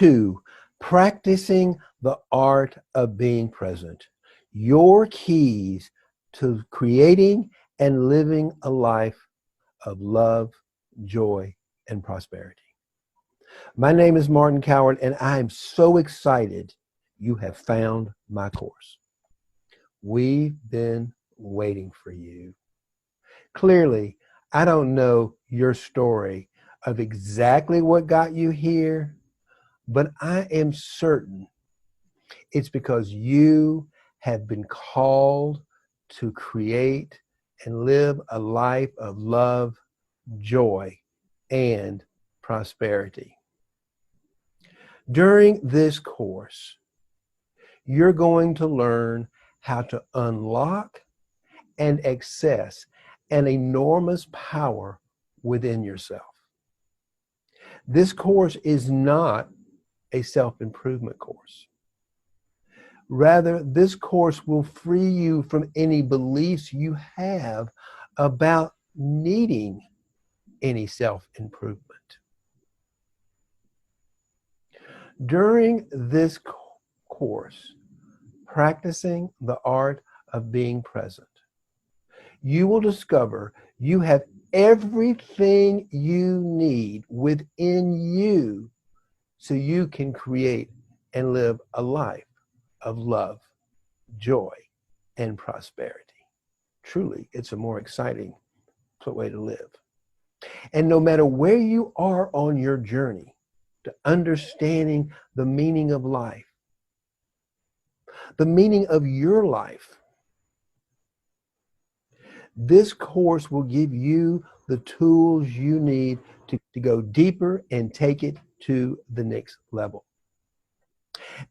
2, practicing the art of being present. Your keys to creating and living a life of love, joy, and prosperity. My name is Martin Coward, and I am so excited you have found my course. We've been waiting for you. Clearly, I don't know your story of exactly what got you here, but I am certain it's because you have been called to create and live a life of love, joy, and prosperity. During this course, you're going to learn how to unlock and access an enormous power within yourself. This course is not a self-improvement course. Rather, this course will free you from any beliefs you have about needing any self-improvement. During this course, practicing the art of being present, you will discover you have everything you need within you so you can create and live a life of love, joy, and prosperity. Truly, it's a more exciting way to live. And no matter where you are on your journey to understanding the meaning of life, the meaning of your life, this course will give you the tools you need to go deeper and take it to the next level.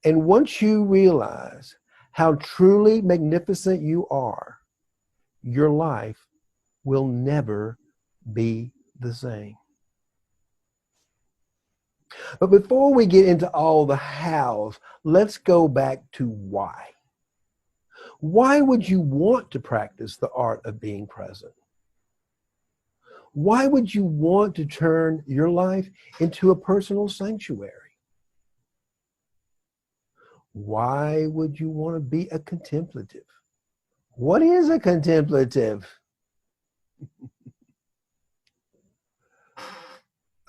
And once you realize how truly magnificent you are, your life will never be the same. But before we get into all the hows, let's go back to why. Why would you want to practice the art of being present? Why would you want to turn your life into a personal sanctuary? Why would you want to be a contemplative? What is a contemplative?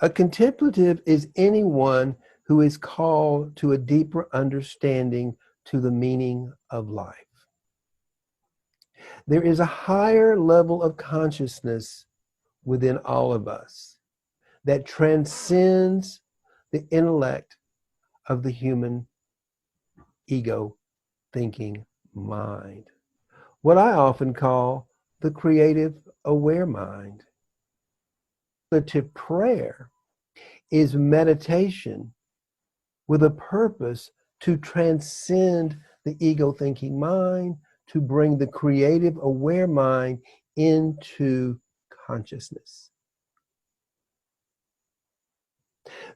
A contemplative is anyone who is called to a deeper understanding to the meaning of life. There is a higher level of consciousness within all of us that transcends the intellect of the human ego thinking mind. What I often call the creative aware mind. Meditative prayer is meditation with a purpose to transcend the ego thinking mind, to bring the creative aware mind into consciousness.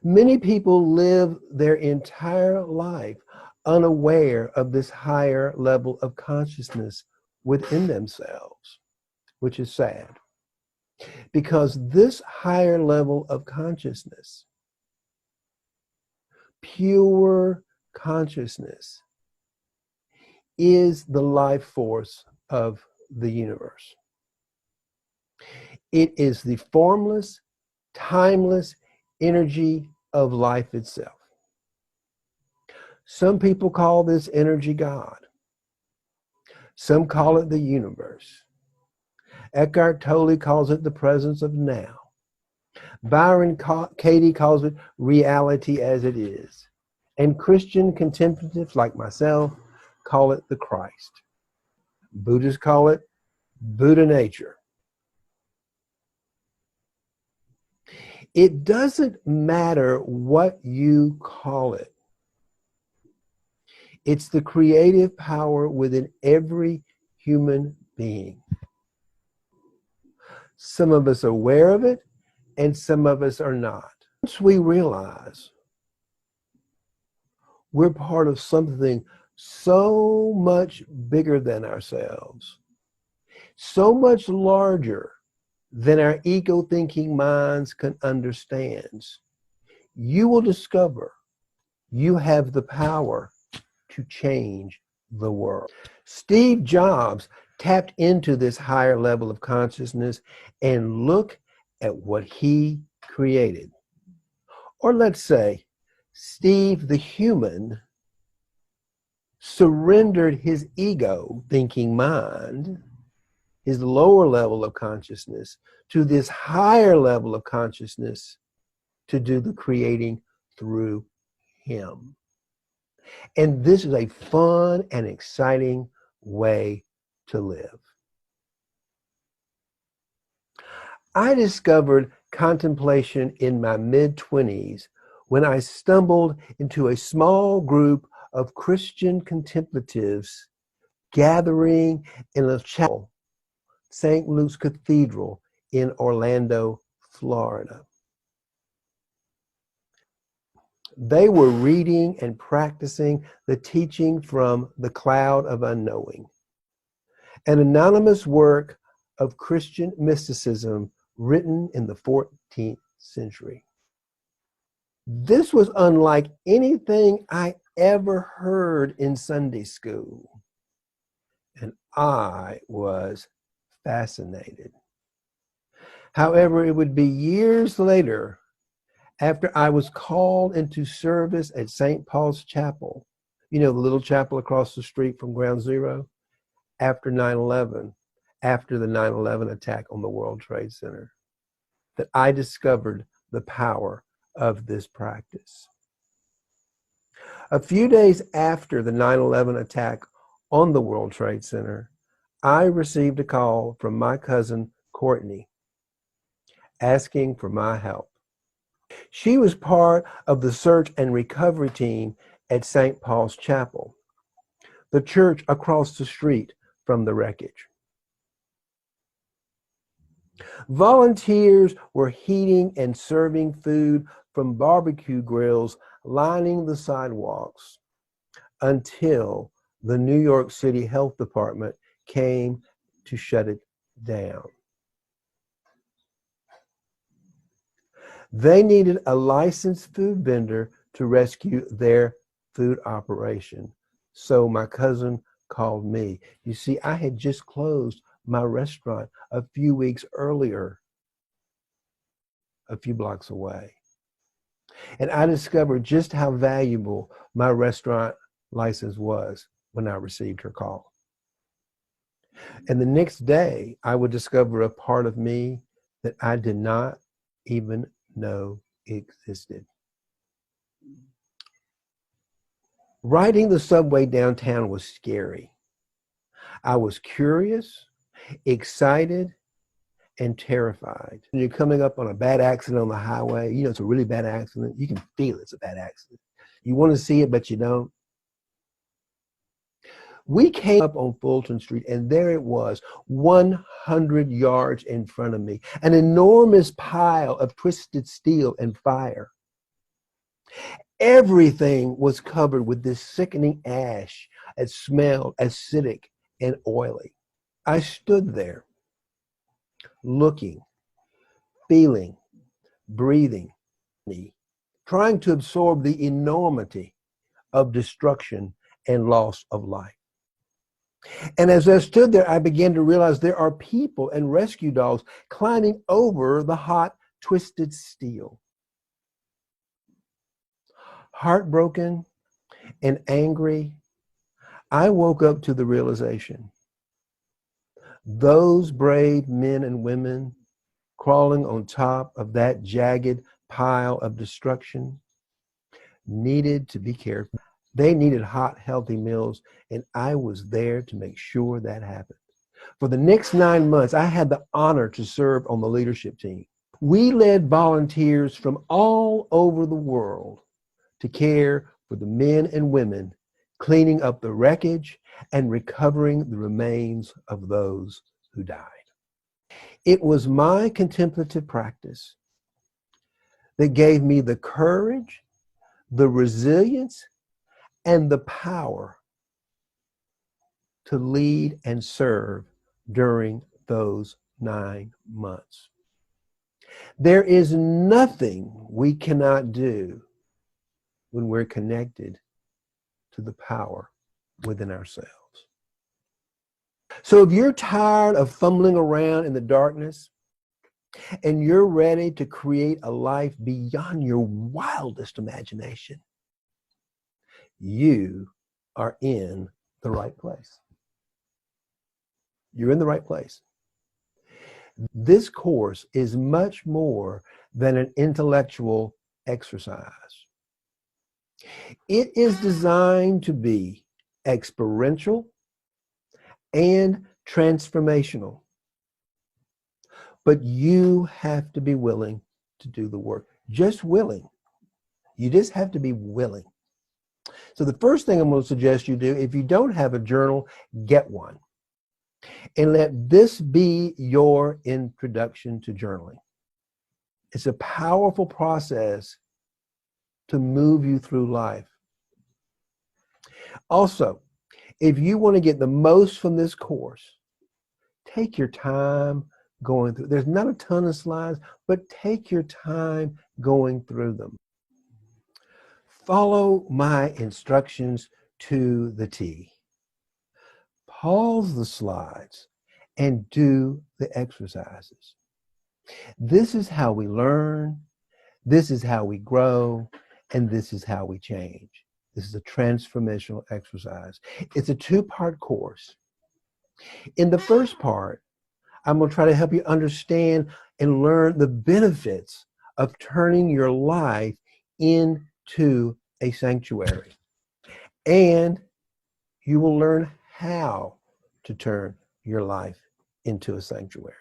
Many people live their entire life unaware of this higher level of consciousness within themselves, which is sad. Because this higher level of consciousness, pure consciousness, is the life force of the universe. It is the formless, timeless energy of life itself. Some people call this energy God. Some call it the universe. Eckhart Tolle calls it the presence of now. Byron Katie calls it reality as it is. And Christian contemplatives like myself call it the Christ. Buddhists call it Buddha nature. It doesn't matter what you call it. It's the creative power within every human being. Some of us are aware of it, and some of us are not. Once we realize we're part of something so much bigger than ourselves, so much larger than our ego thinking minds can understand, you will discover You have the power to change the world. Steve Jobs tapped into this higher level of consciousness, and look at what he created. Or let's say Steve the human surrendered his ego thinking mind, his lower level of consciousness, to this higher level of consciousness to do the creating through him. And this is a fun and exciting way to live. I discovered contemplation in my mid-20s when I stumbled into a small group of Christian contemplatives gathering in a chapel, St. Luke's Cathedral in Orlando, Florida. They were reading and practicing the teaching from The Cloud of Unknowing, an anonymous work of Christian mysticism written in the 14th century. This was unlike anything I ever heard in Sunday school, and I was fascinated. However, it would be years later, after I was called into service at St. Paul's Chapel, you know, the little chapel across the street from Ground Zero, after 9/11, after the 9/11 attack on the World Trade Center, that I discovered the power of this practice. A few days after the 9/11 attack on the World Trade Center, I received a call from my cousin Courtney asking for my help. She was part of the search and recovery team at St. Paul's Chapel, the church across the street from the wreckage. Volunteers were heating and serving food from barbecue grills lining the sidewalks until the New York City Health Department came to shut it down. They needed a licensed food vendor to rescue their food operation. So my cousin called me. You see, I had just closed my restaurant a few weeks earlier, a few blocks away. And I discovered just how valuable my restaurant license was when I received her call. And the next day, I would discover a part of me that I did not even know existed. Riding the subway downtown was scary. I was curious, excited, and terrified. When you're coming up on a bad accident on the highway, you know it's a really bad accident. You can feel it's a bad accident. You want to see it, but you don't. We came up on Fulton Street, and there it was, 100 yards in front of me, an enormous pile of twisted steel and fire. Everything was covered with this sickening ash. It smelled acidic and oily. I stood there, looking, feeling, breathing, trying to absorb the enormity of destruction and loss of life. And as I stood there, I began to realize there are people and rescue dogs climbing over the hot, twisted steel. Heartbroken and angry, I woke up to the realization those brave men and women crawling on top of that jagged pile of destruction needed to be cared for. They needed hot, healthy meals, and I was there to make sure that happened. For the next 9 months, I had the honor to serve on the leadership team. We led volunteers from all over the world to care for the men and women cleaning up the wreckage and recovering the remains of those who died. It was my contemplative practice that gave me the courage, the resilience, and the power to lead and serve during those 9 months. There is nothing we cannot do when we're connected to the power within ourselves. So if you're tired of fumbling around in the darkness and you're ready to create a life beyond your wildest imagination, you are in the right place. You're in the right place. This course is much more than an intellectual exercise. It is designed to be experiential and transformational. But you have to be willing to do the work. Just willing. You just have to be willing. So the first thing I'm going to suggest you do, if you don't have a journal, get one. And let this be your introduction to journaling. It's a powerful process to move you through life. Also, if you want to get the most from this course, take your time going through. There's not a ton of slides, but take your time going through them. Follow my instructions to the T. Pause the slides and do the exercises. This is how we learn, this is how we grow, and this is how we change. This is a transformational exercise. It's a two-part course. In the first part, I'm going to try to help you understand and learn the benefits of turning your life into a sanctuary. And you will learn how to turn your life into a sanctuary.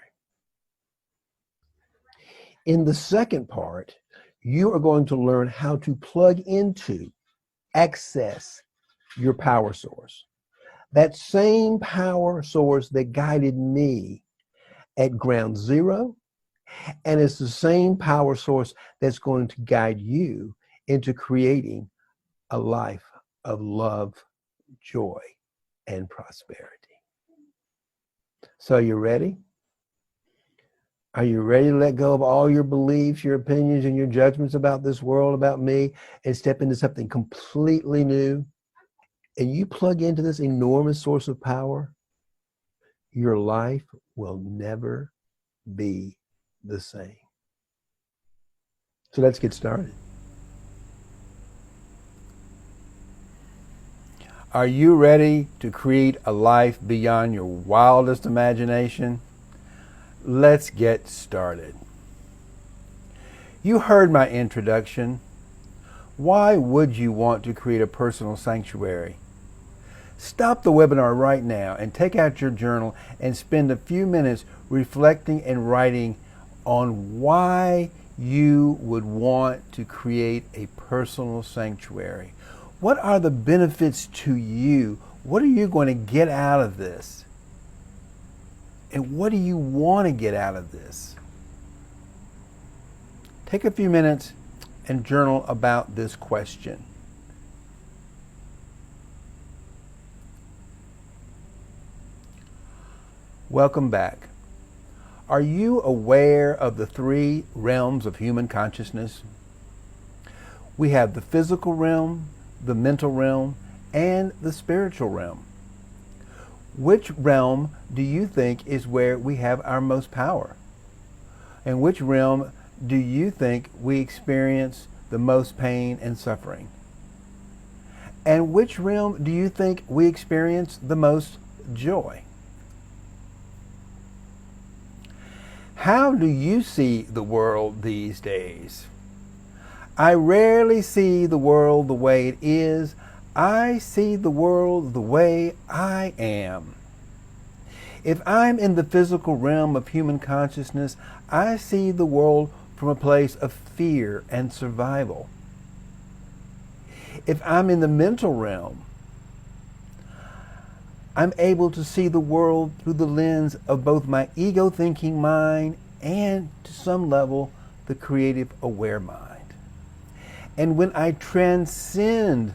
In the second part, you are going to learn how to plug into, access your power source. That same power source that guided me at ground zero, and it's the same power source that's going to guide you into creating a life of love, joy, and prosperity. So you ready? Are you ready to let go of all your beliefs, your opinions, and your judgments about this world, about me, and step into something completely new? And you plug into this enormous source of power, your life will never be the same. So let's get started. Are you ready to create a life beyond your wildest imagination? Let's get started. You heard my introduction. Why would you want to create a personal sanctuary? Stop the webinar right now and take out your journal and spend a few minutes reflecting and writing on why you would want to create a personal sanctuary. What are the benefits to you? What are you going to get out of this? And what do you want to get out of this? Take a few minutes and journal about this question. Welcome back. Are you aware of the three realms of human consciousness? We have the physical realm, the mental realm, and the spiritual realm. Which realm do you think is where we have our most power? And which realm do you think we experience the most pain and suffering? And which realm do you think we experience the most joy? How do you see the world these days? I rarely see the world the way it is. I see the world the way I am. If I'm in the physical realm of human consciousness, I see the world from a place of fear and survival. If I'm in the mental realm, I'm able to see the world through the lens of both my ego-thinking mind and, to some level, the creative aware mind. And when I transcend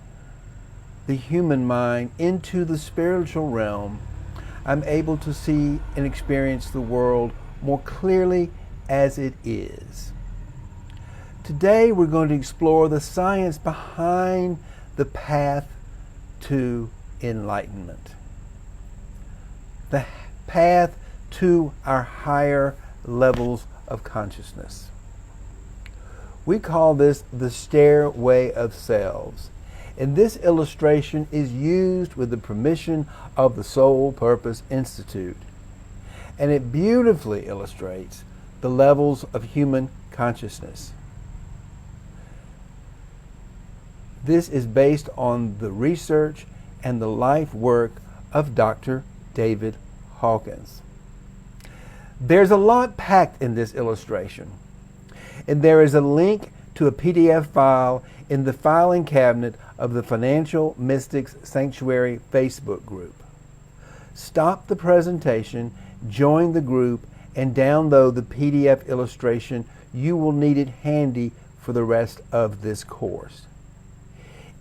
the human mind into the spiritual realm, I'm able to see and experience the world more clearly as it is. Today we're going to explore the science behind the path to enlightenment, the path to our higher levels of consciousness. We call this the Stairway of Selves, and this illustration is used with the permission of the Soul Purpose Institute, and it beautifully illustrates the levels of human consciousness. This is based on the research and the life work of Dr. David Hawkins. There's a lot packed in this illustration, and there is a link to a PDF file in the filing cabinet of the Financial Mystics Sanctuary Facebook group. Stop the presentation, join the group, and download the PDF illustration. You will need it handy for the rest of this course.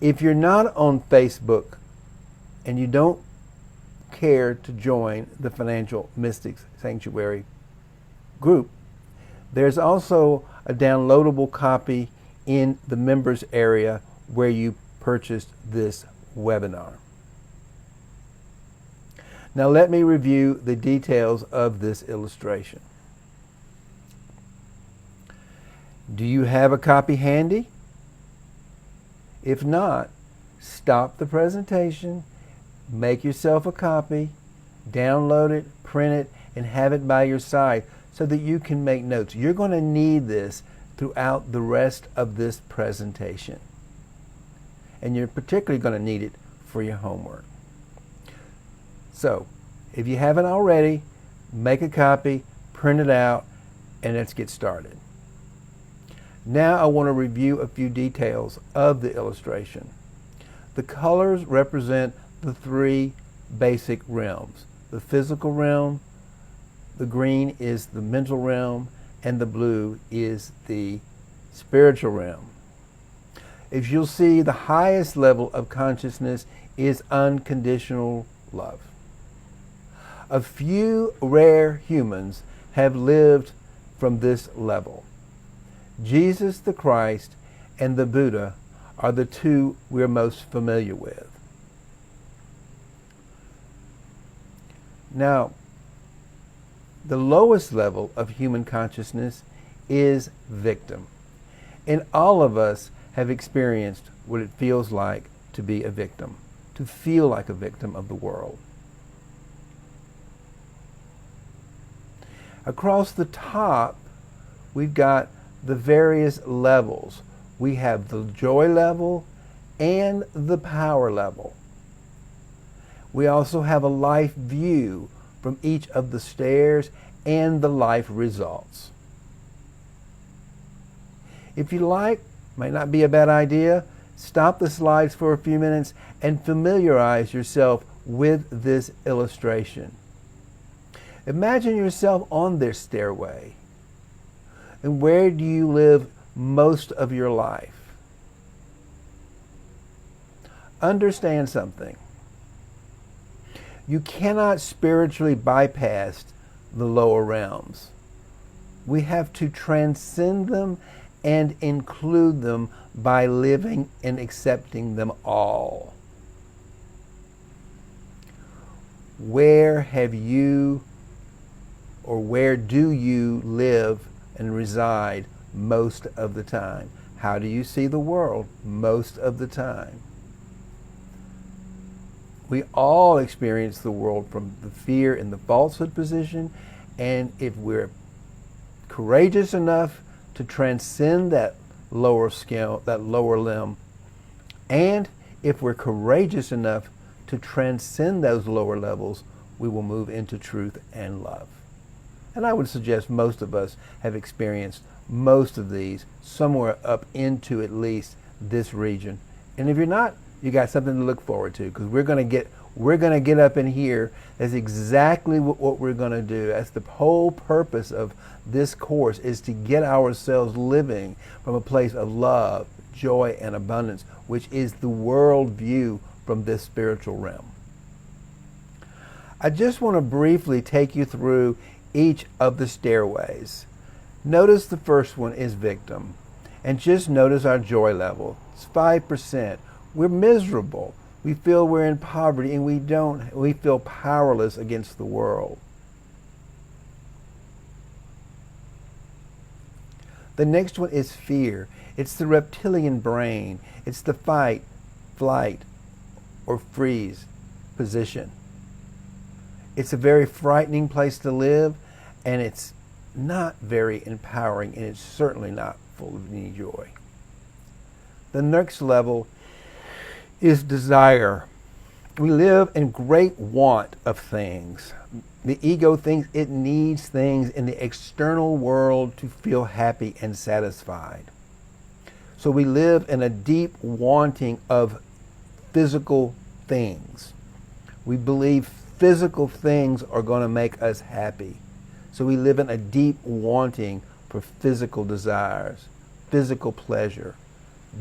If you're not on Facebook and you don't care to join the Financial Mystics Sanctuary group, there's also a downloadable copy in the members area where you purchased this webinar. Now let me review the details of this illustration. Do you have a copy handy? If not, stop the presentation, make yourself a copy, download it, print it, and have it by your side so that you can make notes. You're going to need this throughout the rest of this presentation. And you're particularly going to need it for your homework. So, if you haven't already, make a copy, print it out, and let's get started. Now I want to review a few details of the illustration. The colors represent the three basic realms. The physical realm, the green is the mental realm, and the blue is the spiritual realm. As you'll see, the highest level of consciousness is unconditional love. A few rare humans have lived from this level. Jesus the Christ and the Buddha are the two we're most familiar with. Now, the lowest level of human consciousness is victim. And all of us have experienced what it feels like to be a victim, to feel like a victim of the world. Across the top, we've got the various levels. We have the joy level and the power level. We also have a life view from each of the stairs and the life results. If you like, might not be a bad idea, stop the slides for a few minutes and familiarize yourself with this illustration. Imagine yourself on this stairway. And where do you live most of your life? Understand something. You cannot spiritually bypass the lower realms. We have to transcend them and include them by living and accepting them all. Where have you, or where do you live and reside most of the time? How do you see the world most of the time? We all experience the world from the fear and the falsehood position, and if we're courageous enough to transcend that lower scale, that lower limb, and if we're courageous enough to transcend those lower levels, we will move into truth and love. And I would suggest most of us have experienced most of these somewhere up into at least this region. And if you're not, you got something to look forward to, because we're going to get up in here. That's exactly what we're going to do. That's the whole purpose of this course, is to get ourselves living from a place of love, joy, and abundance, which is the world view from this spiritual realm. I just want to briefly take you through each of the stairways. Notice the first one is victim. And just notice our joy level. It's 5%. We're miserable. We feel we're in poverty and we feel powerless against the world. The next one is fear. It's the reptilian brain. It's the fight, flight, or freeze position. It's a very frightening place to live, and it's not very empowering, and it's certainly not full of any joy. The next level is desire. We live in great want of things. The ego thinks it needs things in the external world to feel happy and satisfied. So we live in a deep wanting of physical things. We believe physical things are going to make us happy. So we live in a deep wanting for physical desires, physical pleasure,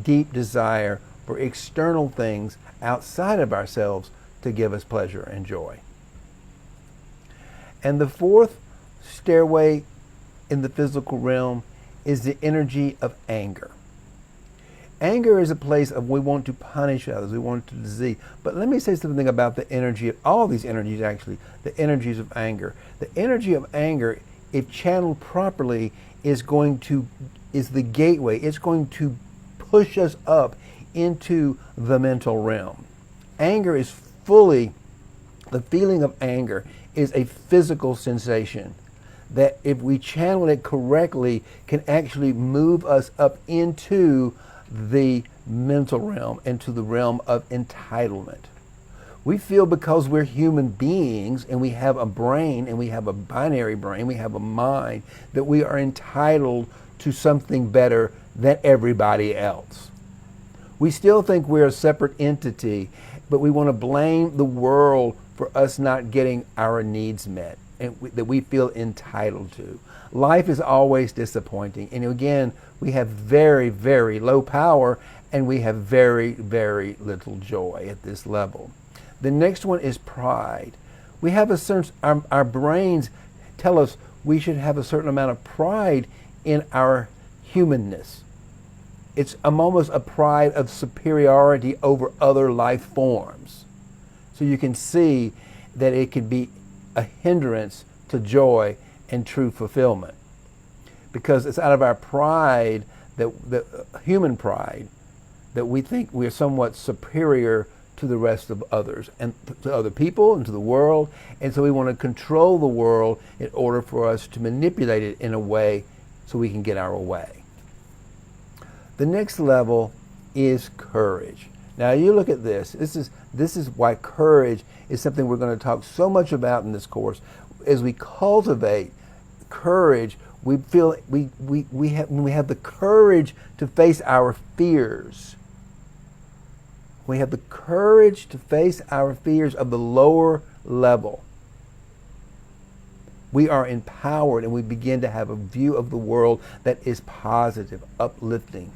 deep desire for external things outside of ourselves to give us pleasure and joy. And the fourth stairway in the physical realm is the energy of anger. Anger is a place of we want to punish others, we want to disease. But let me say something about the energy of all these energies, actually, the energies of anger. The energy of anger, if channeled properly, is the gateway. It's going to push us up into the mental realm. Anger is the feeling of anger is a physical sensation that if we channel it correctly can actually move us up into the mental realm, into the realm of entitlement. We feel because we're human beings and we have a brain and we have a binary brain, we have a mind, that we are entitled to something better than everybody else. We still think we're a separate entity, but we want to blame the world for us not getting our needs met and that we feel entitled to. Life is always disappointing. And again, we have very, very low power and we have very, very little joy at this level. The next one is pride. We have a certain, our brains tell us we should have a certain amount of pride in our humanness. It's almost a pride of superiority over other life forms. So you can see that it can be a hindrance to joy and true fulfillment. Because it's out of our pride, the human pride, that we think we're somewhat superior to the rest of others and to other people and to the world. And so we want to control the world in order for us to manipulate it in a way so we can get our way. The next level is courage. Now you look at this. This is why courage is something we're going to talk so much about in this course. As we cultivate courage, we feel we have the courage to face our fears. We have the courage to face our fears of the lower level. We are empowered and we begin to have a view of the world that is positive, uplifting.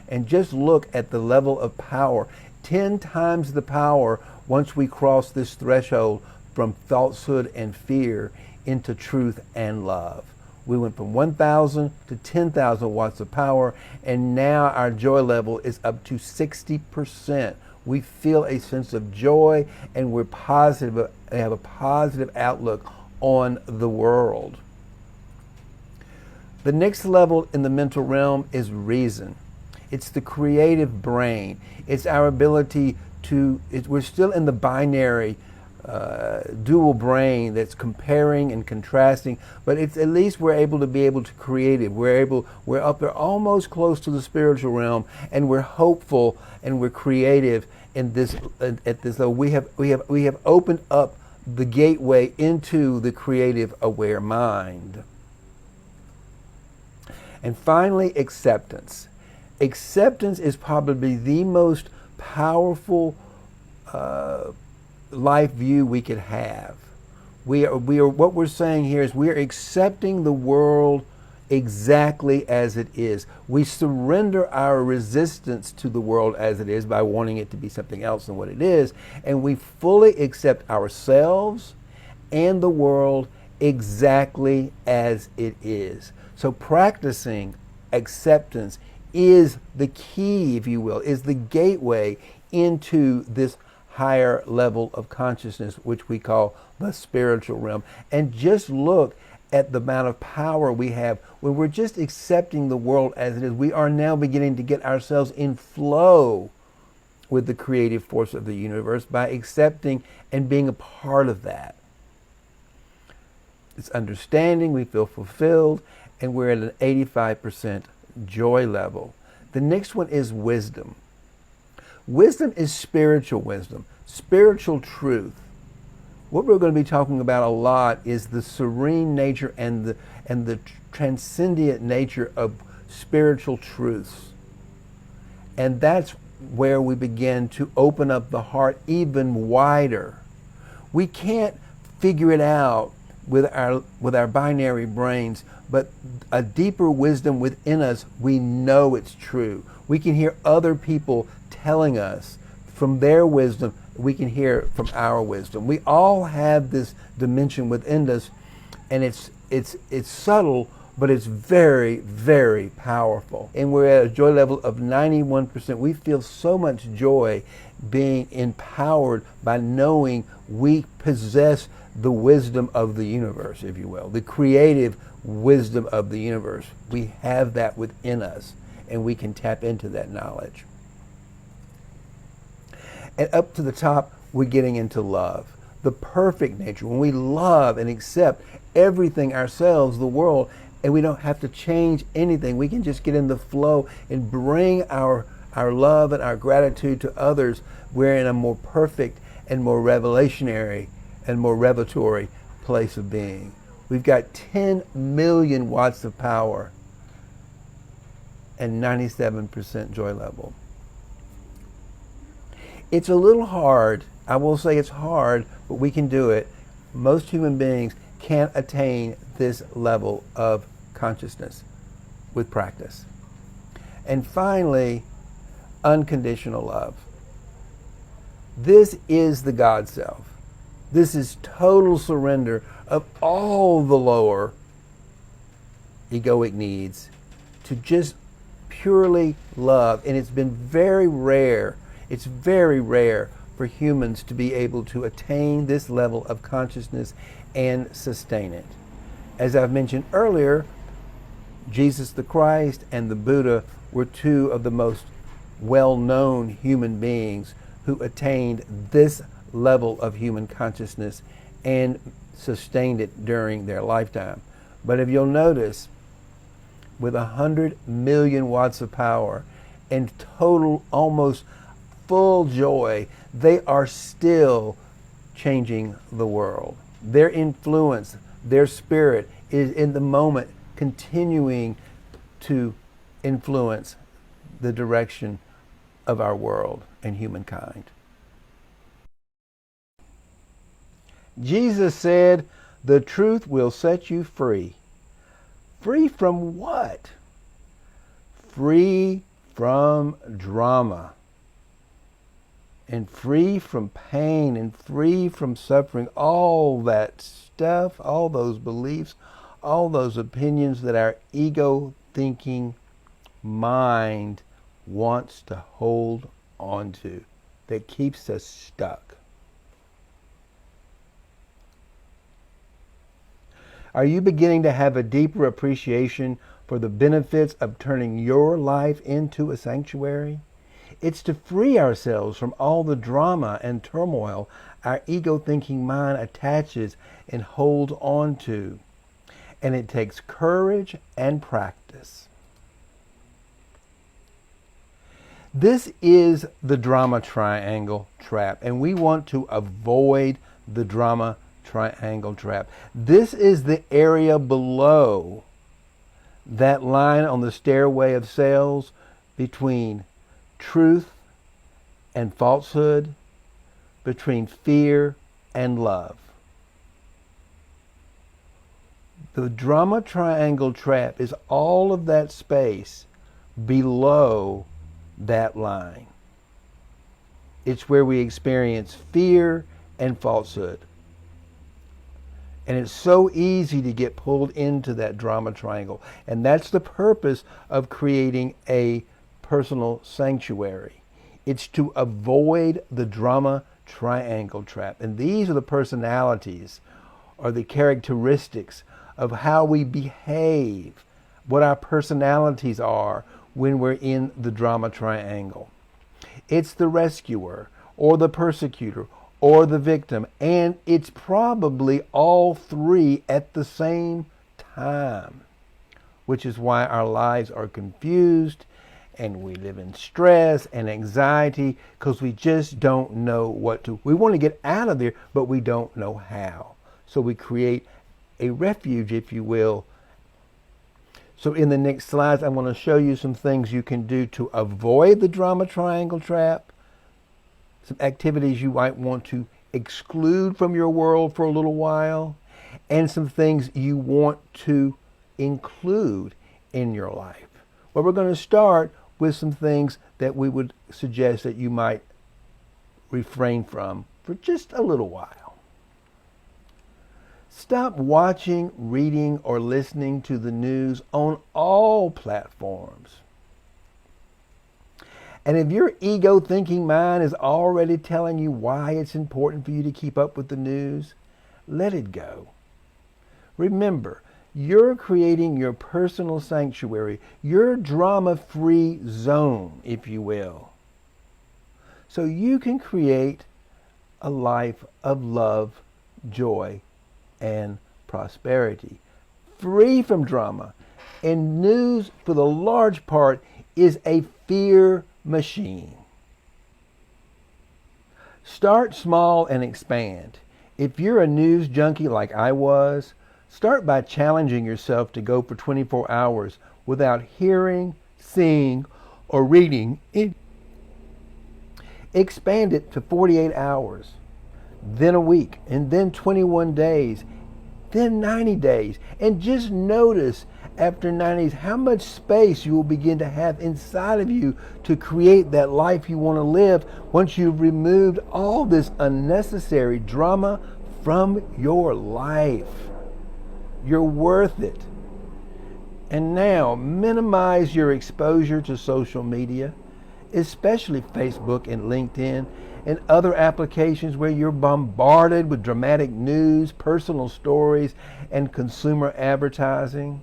And just look at the level of power. 10 times the power once we cross this threshold from falsehood and fear into truth and love. We went from 1,000 to 10,000 watts of power, and now our joy level is up to 60%. We feel a sense of joy, and we're positive, have a positive outlook on the world. The next level in the mental realm is reason. It's the creative brain. It's our ability to, we're still in the binary dual brain that's comparing and contrasting, but it's at least we're able to create it. We're up there almost close to the spiritual realm, and we're hopeful and we're creative in this at this level. We have opened up the gateway into the creative aware mind. And finally, acceptance. Acceptance is probably the most powerful life view we could have. We are what we're saying here is we're accepting the world exactly as it is. We surrender our resistance to the world as it is by wanting it to be something else than what it is, and we fully accept ourselves and the world exactly as it is. So practicing acceptance is the key, if you will, is the gateway into this higher level of consciousness, which we call the spiritual realm. And just look at the amount of power we have when we're just accepting the world as it is. We are now beginning to get ourselves in flow with the creative force of the universe by accepting and being a part of that. It's understanding, we feel fulfilled, and we're at an 85% joy level. The next one is wisdom. Wisdom is spiritual wisdom, spiritual truth. What we're going to be talking about a lot is the serene nature and the transcendent nature of spiritual truths. And that's where we begin to open up the heart even wider. We can't figure it out with our binary brains, but a deeper wisdom within us, we know it's true. We can hear other people telling us from their wisdom, we can hear from our wisdom. We all have this dimension within us, and it's subtle, but it's very, very powerful. And we're at a joy level of 91%. We feel so much joy being empowered by knowing we possess the wisdom of the universe, if you will, the creative wisdom of the universe. We have that within us, and we can tap into that knowledge. And up to the top, we're getting into love, the perfect nature. When we love and accept everything, ourselves, the world, and we don't have to change anything. We can just get in the flow and bring our love and our gratitude to others. We're in a more perfect and more revelationary and more revelatory place of being. We've got 10 million watts of power and 97% joy level. It's a little hard. I will say it's hard, but we can do it. Most human beings can't attain this level of consciousness with practice. And finally, unconditional love. This is the God self. This is total surrender of all the lower egoic needs to just purely love. And it's been very rare. It's very rare for humans to be able to attain this level of consciousness and sustain it. As I've mentioned earlier, Jesus the Christ and the Buddha were two of the most well-known human beings who attained this level of human consciousness and sustained it during their lifetime. But if you'll notice, with 100 million watts of power and total, almost full joy, they are still changing the world. Their influence, their spirit is in the moment continuing to influence the direction of our world and humankind. Jesus said, "The truth will set you free." Free from what? Free from drama. And free from pain and free from suffering, all that stuff, all those beliefs, all those opinions that our ego thinking mind wants to hold on to, that keeps us stuck. Are you beginning to have a deeper appreciation for the benefits of turning your life into a sanctuary? It's to free ourselves from all the drama and turmoil our ego-thinking mind attaches and holds on to. And it takes courage and practice. This is the drama triangle trap, and we want to avoid the drama triangle trap. This is the area below that line on the stairway of Selves between truth and falsehood, between fear and love. The drama triangle trap is all of that space below that line. It's where we experience fear and falsehood. And it's so easy to get pulled into that drama triangle. And that's the purpose of creating a personal sanctuary. It's to avoid the drama triangle trap. And these are the personalities or the characteristics of how we behave, what our personalities are when we're in the drama triangle. It's the rescuer or the persecutor or the victim, and it's probably all three at the same time, which is why our lives are confused and we live in stress and anxiety because we just don't know what to. We want to get out of there, but we don't know how. So we create a refuge, if you will. So in the next slides, I'm going to show you some things you can do to avoid the drama triangle trap, some activities you might want to exclude from your world for a little while, and some things you want to include in your life. Well, we're going to start with some things that we would suggest that you might refrain from for just a little while. Stop watching, reading, or listening to the news on all platforms. And if your ego-thinking mind is already telling you why it's important for you to keep up with the news, let it go. Remember, you're creating your personal sanctuary, your drama-free zone, if you will. So you can create a life of love, joy, and prosperity, free from drama. And news, for the large part, is a fear machine. Start small and expand. If you're a news junkie like I was, start by challenging yourself to go for 24 hours without hearing, seeing, or reading it. Expand it to 48 hours, then a week, and then 21 days, then 90 days. And just notice after 90 days how much space you will begin to have inside of you to create that life you want to live once you've removed all this unnecessary drama from your life. You're worth it. And now, minimize your exposure to social media, especially Facebook and LinkedIn and other applications where you're bombarded with dramatic news, personal stories, and consumer advertising.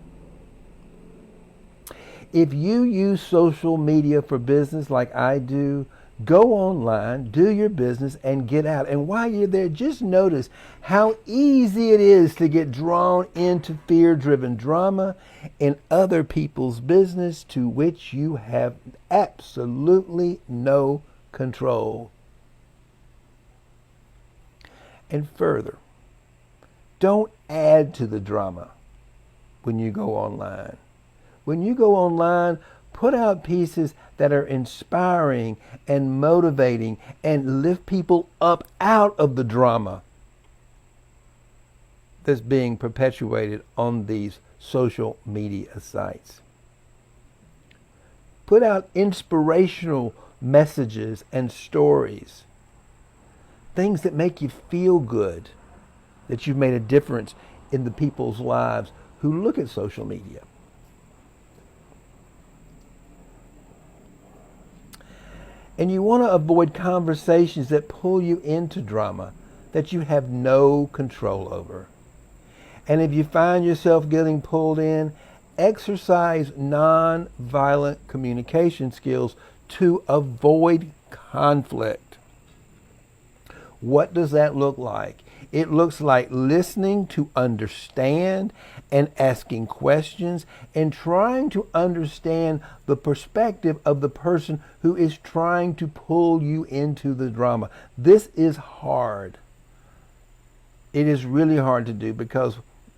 If you use social media for business like I do, go online, do your business, and get out. And while you're there, just notice how easy it is to get drawn into fear-driven drama in other people's business to which you have absolutely no control. And further, don't add to the drama when you go online. When you go online, put out pieces that are inspiring and motivating and lift people up out of the drama that's being perpetuated on these social media sites. Put out inspirational messages and stories, things that make you feel good, that you've made a difference in the people's lives who look at social media. And you want to avoid conversations that pull you into drama that you have no control over. And if you find yourself getting pulled in, exercise non-violent communication skills to avoid conflict. What does that look like? It looks like listening to understand and asking questions and trying to understand the perspective of the person who is trying to pull you into the drama. This is hard. It is really hard to do because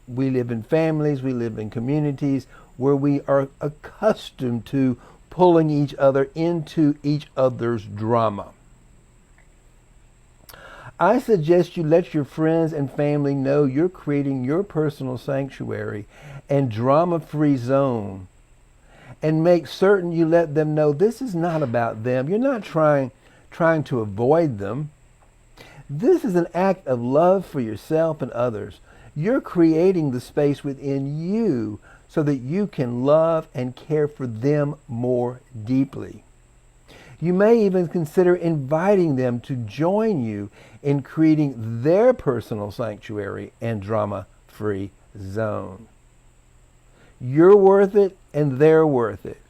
we live in families, we live in communities where we are accustomed to pulling each other into each other's drama. I suggest you let your friends and family know you're creating your personal sanctuary and drama-free zone, and make certain you let them know this is not about them. You're not trying to avoid them. This is an act of love for yourself and others. You're creating the space within you so that you can love and care for them more deeply. You may even consider inviting them to join you in creating their personal sanctuary and drama-free zone. You're worth it and they're worth it.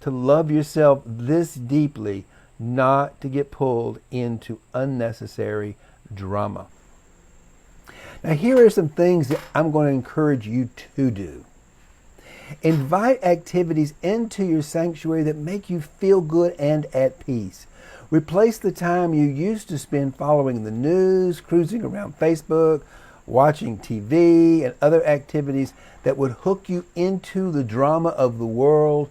To love yourself this deeply, not to get pulled into unnecessary drama. Now, here are some things that I'm going to encourage you to do. Invite activities into your sanctuary that make you feel good and at peace. Replace the time you used to spend following the news, cruising around Facebook, watching TV, and other activities that would hook you into the drama of the world.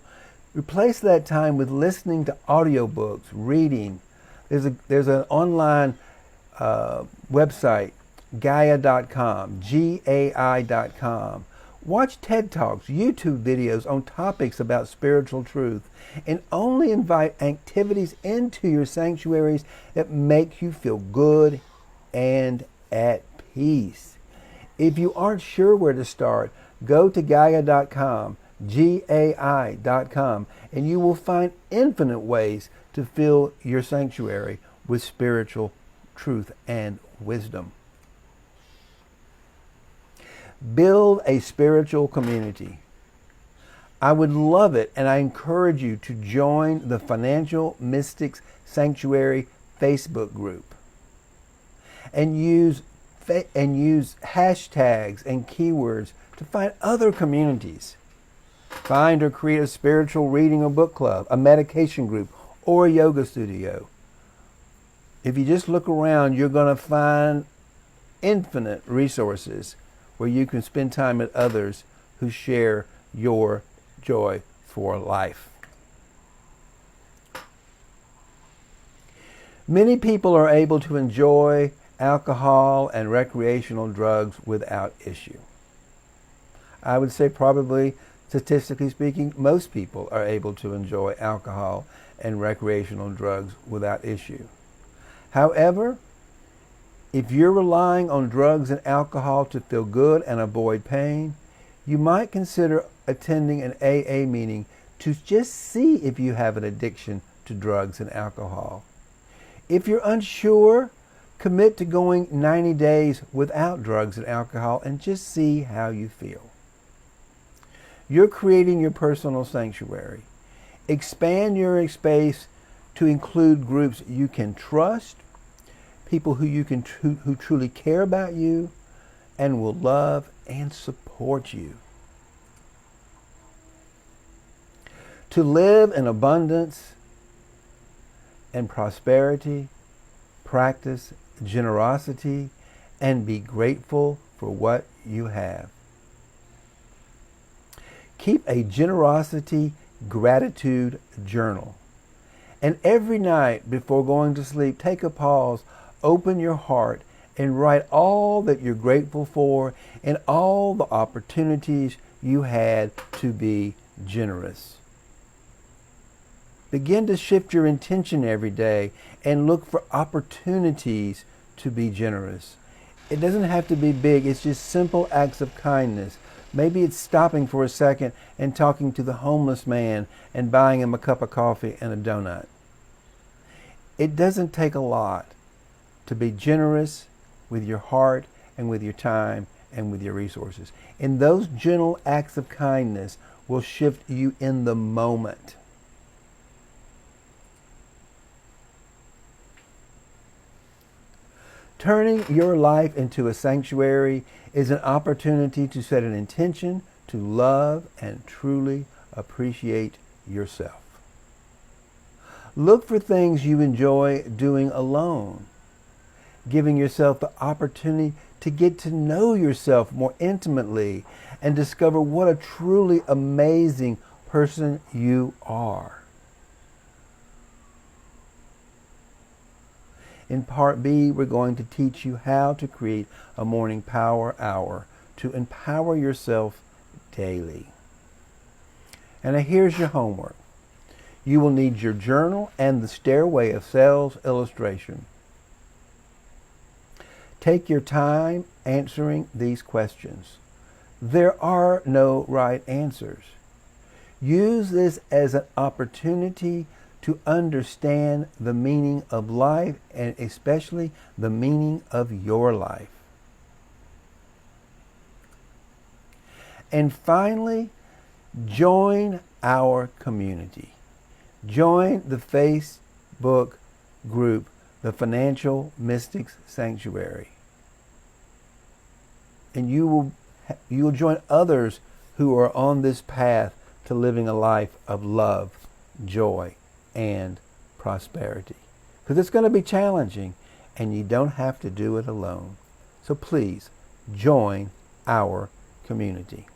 Replace that time with listening to audiobooks, reading. There's an online website, Gaia.com, Gai.com. Watch TED Talks, YouTube videos on topics about spiritual truth, and only invite activities into your sanctuaries that make you feel good and at peace. If you aren't sure where to start, go to Gaia.com, Gai.com, and you will find infinite ways to fill your sanctuary with spiritual truth and wisdom. Build a spiritual community. I would love it, and I encourage you to join the Financial Mystics Sanctuary Facebook group and use hashtags and keywords to find other communities. Find or create a spiritual reading or book club, a meditation group, or a yoga studio. If you just look around, you're going to find infinite resources where you can spend time with others who share your joy for life. Many people are able to enjoy alcohol and recreational drugs without issue. I would say probably, statistically speaking, most people are able to enjoy alcohol and recreational drugs without issue. However, if you're relying on drugs and alcohol to feel good and avoid pain, you might consider attending an AA meeting to just see if you have an addiction to drugs and alcohol. If you're unsure, commit to going 90 days without drugs and alcohol and just see how you feel. You're creating your personal sanctuary. Expand your space to include groups you can trust, people who truly care about you and will love and support you. To live in abundance and prosperity, practice generosity, and be grateful for what you have. Keep a generosity gratitude journal. And every night before going to sleep, take a pause, open your heart, and write all that you're grateful for and all the opportunities you had to be generous. Begin to shift your intention every day and look for opportunities to be generous. It doesn't have to be big. It's just simple acts of kindness. Maybe it's stopping for a second and talking to the homeless man and buying him a cup of coffee and a donut. It doesn't take a lot to be generous with your heart and with your time and with your resources. And those gentle acts of kindness will shift you in the moment. Turning your life into a sanctuary is an opportunity to set an intention to love and truly appreciate yourself. Look for things you enjoy doing alone, giving yourself the opportunity to get to know yourself more intimately and discover what a truly amazing person you are. In Part B, we're going to teach you how to create a morning power hour to empower yourself daily. And here's your homework. You will need your journal and the Stairway of Selves illustration. Take your time answering these questions. There are no right answers. Use this as an opportunity to understand the meaning of life, and especially the meaning of your life. And finally, join our community. Join the Facebook group, the Financial Mystics Sanctuary. And you will join others who are on this path to living a life of love, joy, and prosperity. Because it's going to be challenging, and you don't have to do it alone. So please join our community.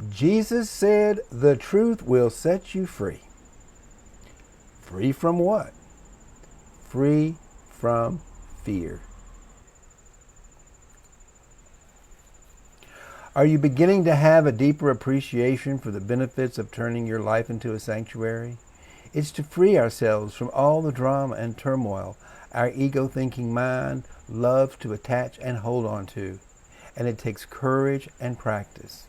Jesus said the truth will set you free. Free from what? Free from fear. Are you beginning to have a deeper appreciation for the benefits of turning your life into a sanctuary? It's to free ourselves from all the drama and turmoil our ego-thinking mind loves to attach and hold on to. And it takes courage and practice.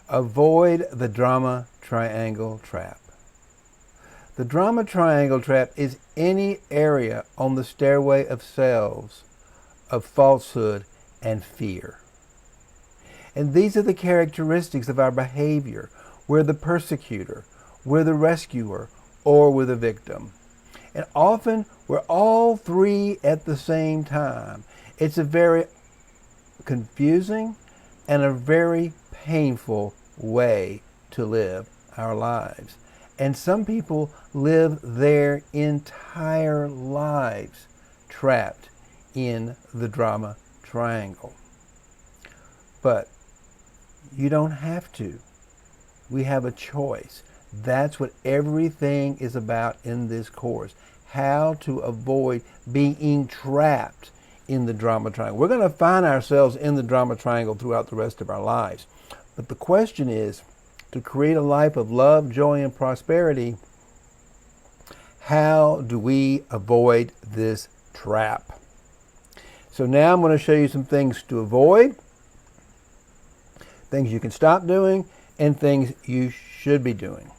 Avoid the drama triangle trap. The drama triangle trap is any area on the stairway of selves, of falsehood and fear. And these are the characteristics of our behavior. We're the persecutor, we're the rescuer, or we're the victim. And often we're all three at the same time. It's a very confusing and a very painful way to live our lives. And some people live their entire lives trapped in the drama triangle. But you don't have to. We have a choice. That's what everything is about in this course. How to avoid being trapped in the drama triangle. We're going to find ourselves in the drama triangle throughout the rest of our lives. But the question is, to create a life of love, joy, and prosperity, how do we avoid this trap? So now I'm going to show you some things to avoid, things you can stop doing, and things you should be doing.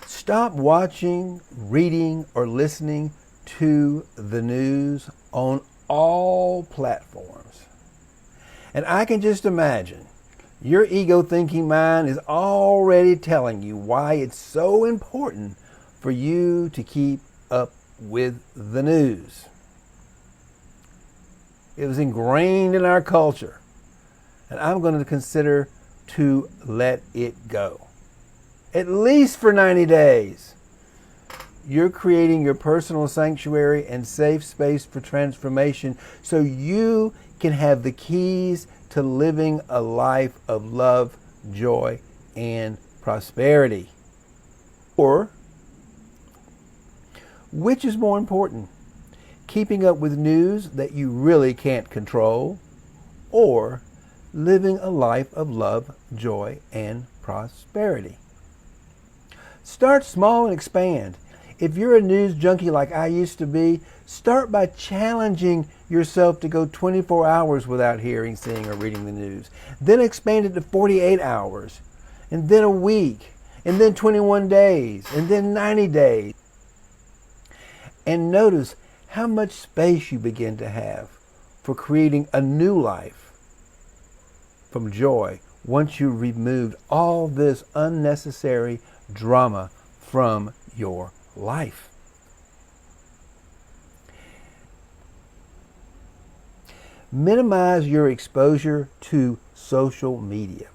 Stop watching, reading, or listening to the news on all platforms. And I can just imagine your ego-thinking mind is already telling you why it's so important for you to keep up with the news. It was ingrained in our culture, and I'm going to consider to let it go. At least for 90 days. You're creating your personal sanctuary and safe space for transformation so you can have the keys to living a life of love, joy, and prosperity. Or, which is more important? Keeping up with news that you really can't control, or living a life of love, joy, and prosperity? Start small and expand. If you're a news junkie like I used to be, start by challenging yourself to go 24 hours without hearing, seeing, or reading the news. Then expand it to 48 hours, and then a week, and then 21 days, and then 90 days. And notice how much space you begin to have for creating a new life from joy once you've removed all this unnecessary drama from your life. Minimize your exposure to social media,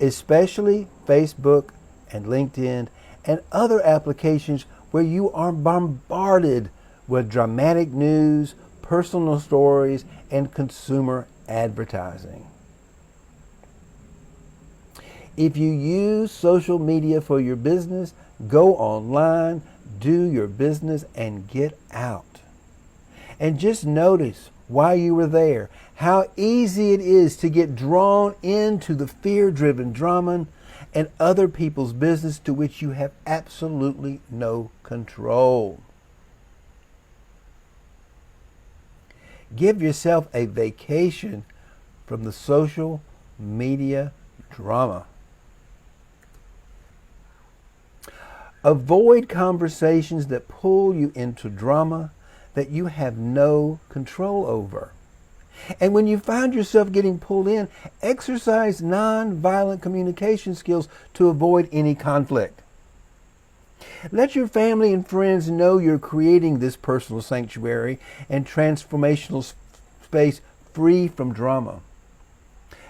especially Facebook and LinkedIn and other applications where you are bombarded with dramatic news, personal stories, and consumer advertising. If you use social media for your business, go online, do your business, and get out. And just notice while you were there how easy it is to get drawn into the fear-driven drama and other people's business to which you have absolutely no control. Give yourself a vacation from the social media drama. Avoid conversations that pull you into drama that you have no control over. And when you find yourself getting pulled in, exercise nonviolent communication skills to avoid any conflict. Let your family and friends know you're creating this personal sanctuary and transformational space free from drama.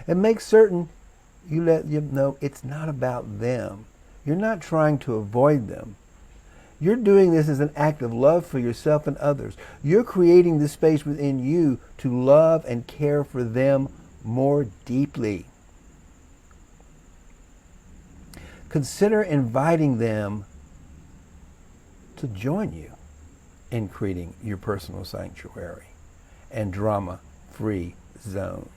And make certain you let them know it's not about them. You're not trying to avoid them. You're doing this as an act of love for yourself and others. You're creating this space within you to love and care for them more deeply. Consider inviting them to join you in creating your personal sanctuary and drama-free zone.